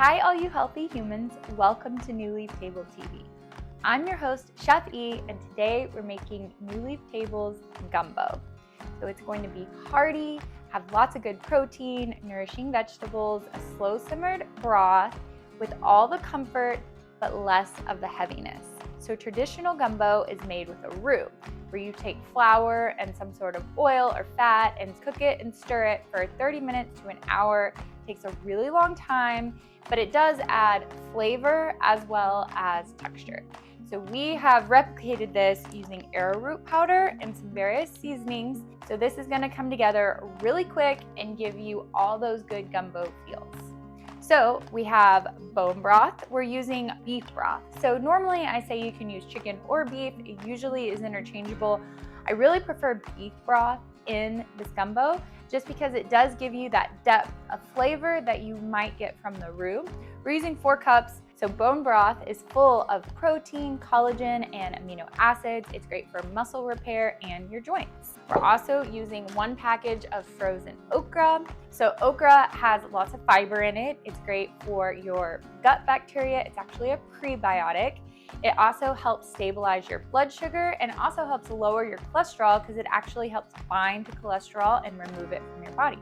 Hi, all you healthy humans. Welcome to New Leaf Table TV. I'm your host, Chef E, and today we're making New Leaf Table's gumbo. So it's going to be hearty, have lots of good protein, nourishing vegetables, a slow simmered broth with all the comfort but less of the heaviness. So traditional gumbo is made with a roux, where you take flour and some sort of oil or fat and cook it and stir it for 30 minutes to an hour. It takes a really long time, but it does add flavor as well as texture. So we have replicated this using arrowroot powder and some various seasonings. So this is gonna come together really quick and give you all those good gumbo feels. So we have bone broth. We're using beef broth. So normally I say you can use chicken or beef. It usually is interchangeable. I really prefer beef broth in this gumbo just because it does give you that depth of flavor that you might get from the roux. We're using 4 cups. So bone broth is full of protein, collagen, and amino acids. It's great for muscle repair and your joints. We're also using 1 package of frozen okra. So okra has lots of fiber in it. It's great for your gut bacteria. It's actually a prebiotic. It also helps stabilize your blood sugar and also helps lower your cholesterol because it actually helps bind to cholesterol and remove it from your body.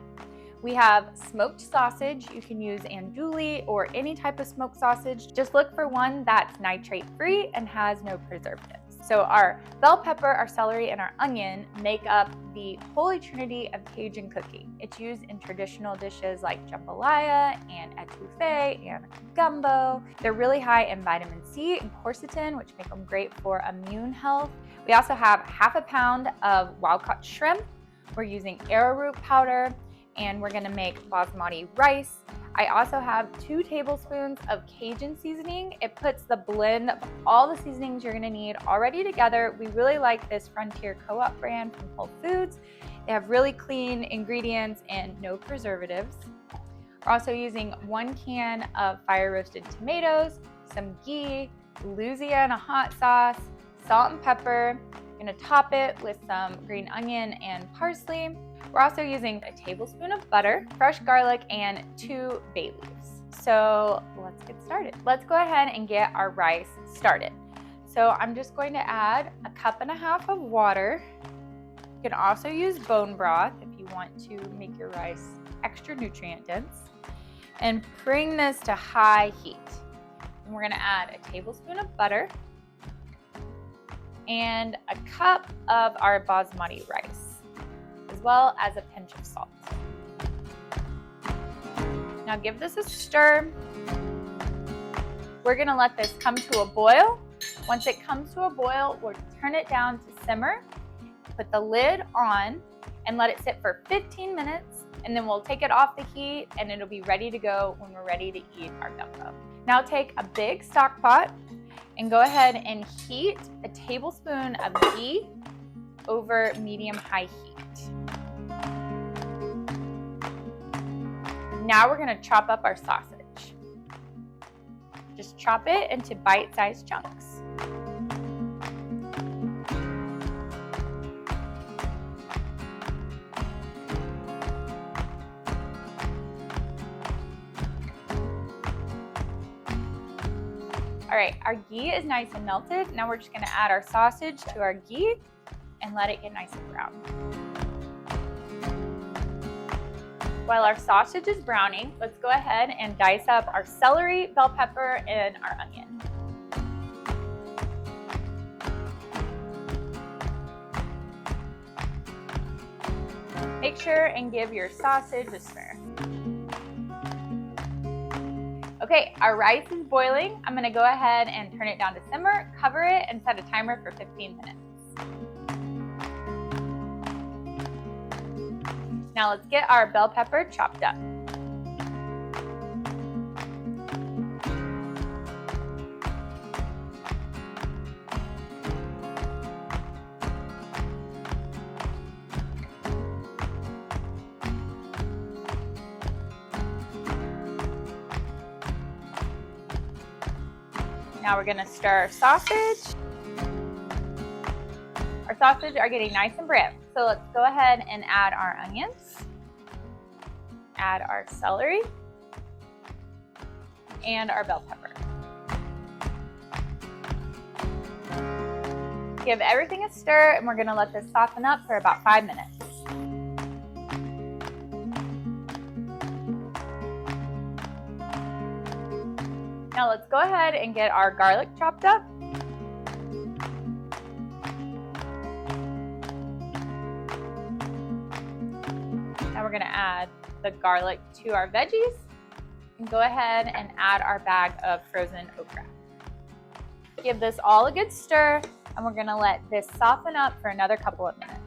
We have smoked sausage. You can use andouille or any type of smoked sausage. Just look for one that's nitrate-free and has no preservatives. So our bell pepper, our celery, and our onion make up the holy trinity of Cajun cooking. It's used in traditional dishes like jambalaya and etouffee and gumbo. They're really high in vitamin C and quercetin, which make them great for immune health. We also have half a pound of wild-caught shrimp. We're using arrowroot powder, and we're gonna make basmati rice. I also have 2 tablespoons of Cajun seasoning. It puts the blend of all the seasonings you're gonna need already together. We really like this Frontier Co-op brand from Whole Foods. They have really clean ingredients and no preservatives. We're also using 1 can of fire roasted tomatoes, some ghee, Louisiana hot sauce, salt and pepper. We're gonna top it with some green onion and parsley. We're also using a tablespoon of butter, fresh garlic, and 2 bay leaves. So let's get started. Let's go ahead and get our rice started. So I'm just going to add 1.5 cups of water. You can also use bone broth if you want to make your rice extra nutrient dense. And bring this to high heat. And we're gonna add a tablespoon of butter and 1 cup of our basmati rice, as well as a pinch of salt. Now give this a stir. We're gonna let this come to a boil. Once it comes to a boil, we'll turn it down to simmer, put the lid on, and let it sit for 15 minutes, and then we'll take it off the heat, and it'll be ready to go when we're ready to eat our gumbo. Now take a big stock pot and go ahead and heat a tablespoon of ghee over medium-high heat. Now we're gonna chop up our sausage. Just chop it into bite-sized chunks. All right, our ghee is nice and melted. Now we're just gonna add our sausage to our ghee and let it get nice and brown. While our sausage is browning, let's go ahead and dice up our celery, bell pepper, and our onion. Make sure and give your sausage a stir. Okay, our rice is boiling. I'm gonna go ahead and turn it down to simmer, cover it, and set a timer for 15 minutes. Now let's get our bell pepper chopped up. Now we're gonna stir our sausage. Our sausage are getting nice and brown. So let's go ahead and add our onions, add our celery, and our bell pepper. Give everything a stir, and we're gonna let this soften up for about 5 minutes. Now let's go ahead and get our garlic chopped up. Now we're gonna add the garlic to our veggies, and go ahead and add our bag of frozen okra. Give this all a good stir, and we're gonna let this soften up for another couple of minutes.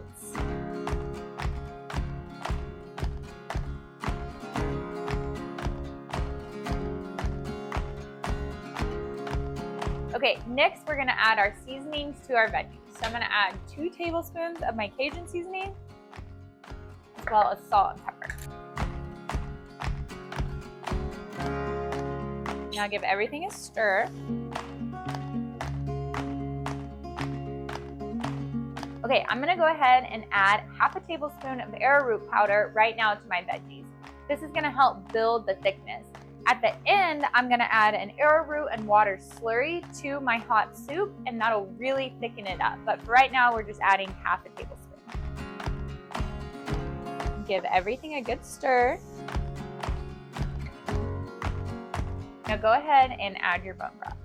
Okay, next we're gonna add our seasonings to our veggies. So I'm gonna add 2 tablespoons of my Cajun seasoning, as well as salt and pepper. Now give everything a stir. Okay, I'm gonna go ahead and add half a tablespoon of arrowroot powder right now to my veggies. This is gonna help build the thickness. At the end, I'm gonna add an arrowroot and water slurry to my hot soup, and that'll really thicken it up. But for right now, we're just adding half a tablespoon. Give everything a good stir. Now go ahead and add your bone broth.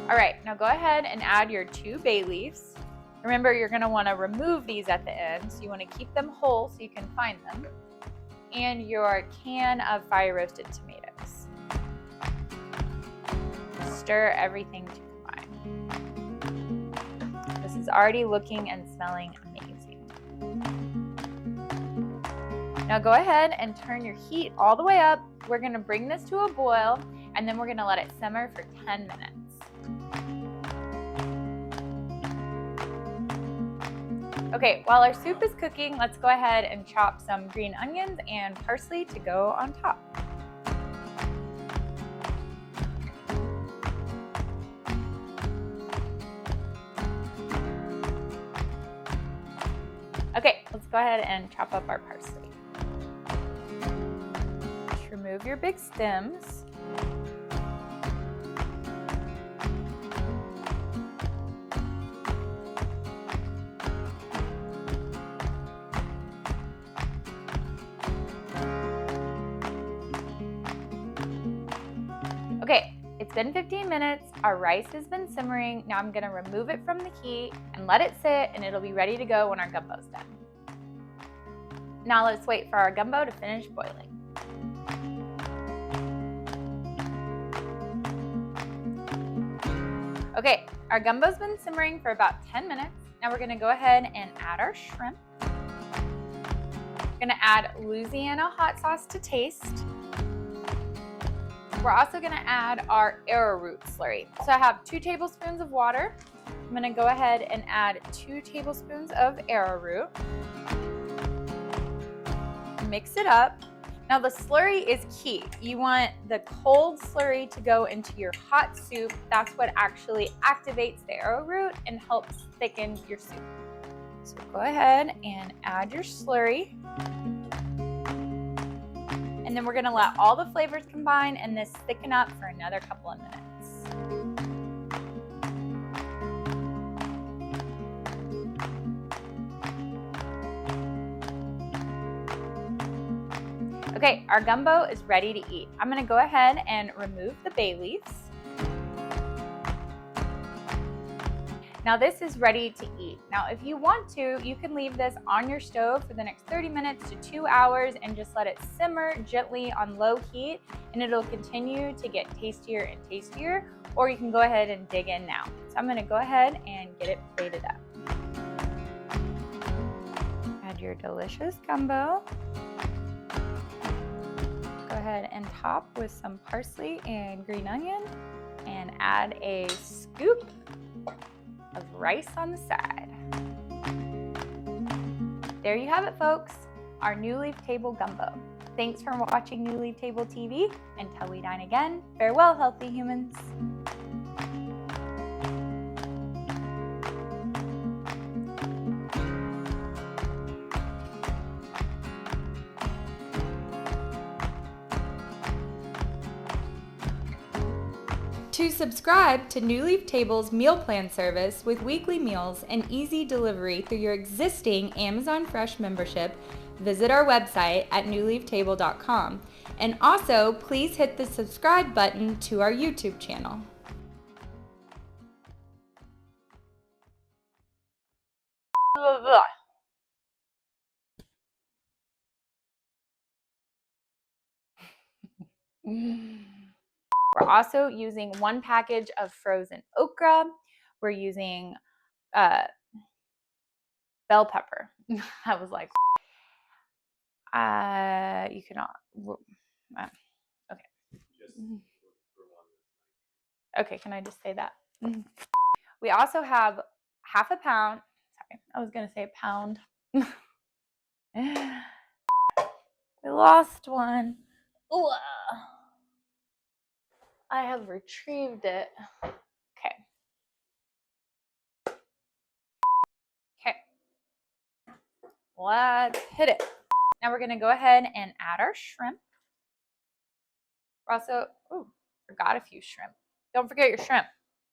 All right, now go ahead and add your 2 bay leaves. Remember, you're gonna wanna remove these at the end, so you wanna keep them whole so you can find them. And your can of fire roasted tomatoes. Stir everything to combine. This is already looking and smelling amazing. Now go ahead and turn your heat all the way up. We're gonna bring this to a boil, and then we're gonna let it simmer for 10 minutes. Okay, while our soup is cooking, let's go ahead and chop some green onions and parsley to go on top. Okay, let's go ahead and chop up our parsley. Just remove your big stems. Okay, it's been 15 minutes. Our rice has been simmering. Now I'm gonna remove it from the heat and let it sit, and it'll be ready to go when our gumbo's done. Now let's wait for our gumbo to finish boiling. Okay, our gumbo's been simmering for about 10 minutes. Now we're gonna go ahead and add our shrimp. We're gonna add Louisiana hot sauce to taste. We're also gonna add our arrowroot slurry. So I have 2 tablespoons of water. I'm gonna go ahead and add 2 tablespoons of arrowroot. Mix it up. Now the slurry is key. You want the cold slurry to go into your hot soup. That's what actually activates the arrowroot and helps thicken your soup. So go ahead and add your slurry. And then we're gonna let all the flavors combine and this thicken up for another couple of minutes. Okay, our gumbo is ready to eat. I'm gonna go ahead and remove the bay leaves. Now this is ready to eat. Now if you want to, you can leave this on your stove for the next 30 minutes to 2 hours and just let it simmer gently on low heat, and it'll continue to get tastier and tastier, or you can go ahead and dig in now. So I'm gonna go ahead and get it plated up. Add your delicious gumbo. Go ahead and top with some parsley and green onion, and add a scoop of rice on the side. There you have it, folks, our New Leaf Table Gumbo. Thanks for watching New Leaf Table TV. Until we dine again, farewell, healthy humans. To subscribe to New Leaf Table's meal plan service with weekly meals and easy delivery through your existing Amazon Fresh membership, visit our website at newleaftable.com. And also, please hit the subscribe button to our YouTube channel. We're also using 1 package of frozen okra. We're using bell pepper. I was like, you cannot. Okay. Okay, can I just say that? We also have half a pound. Sorry, I was gonna say a pound. We lost one. Ooh. I have retrieved it. Okay. Okay. Let's hit it. Now we're gonna go ahead and add our shrimp. We're also, forgot a few shrimp. Don't forget your shrimp.